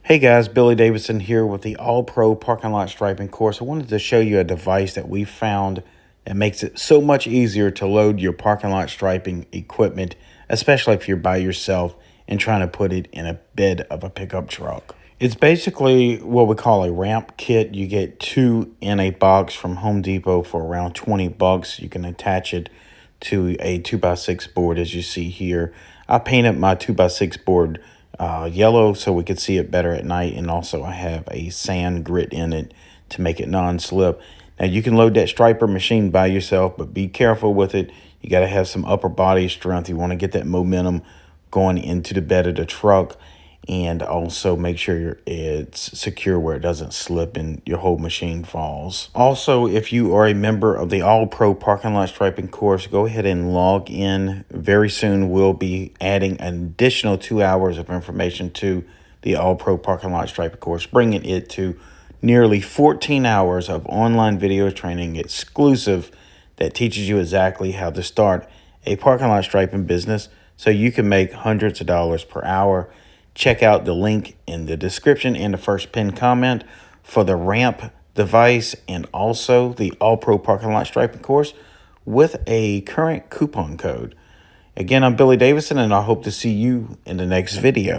Hey guys, Billy Davidson here with the All Pro Parking Lot Striping course. I wanted to show you a device that we found that makes it so much easier to load your parking lot striping equipment, especially if you're by yourself and trying to put it in a bed of a pickup truck. It's basically what we call a ramp kit. You get two in a box from Home Depot for around 20 bucks. You can attach it to a 2x6 board as you see here. I painted my 2x6 board yellow so we could see it better at night, and also I have a sand grit in it to make it non-slip. Now you can load that striper machine by yourself, but be careful with it. You got to have some upper body strength. You want to get that momentum going into the bed of the truck, and also make sure it's secure where it doesn't slip and your whole machine falls. Also, if you are a member of the All Pro Parking Lot Striping course, go ahead and log in. Very soon we'll be adding an additional 2 hours of information to the All Pro Parking Lot Striping course, bringing it to nearly 14 hours of online video training exclusive that teaches you exactly how to start a parking lot striping business so you can make hundreds of dollars per hour. Check out the link in the description and the first pinned comment for the ramp device and also the All Pro Parking Lot Striping course with a current coupon code. Again, I'm Billy Davidson, and I hope to see you in the next video.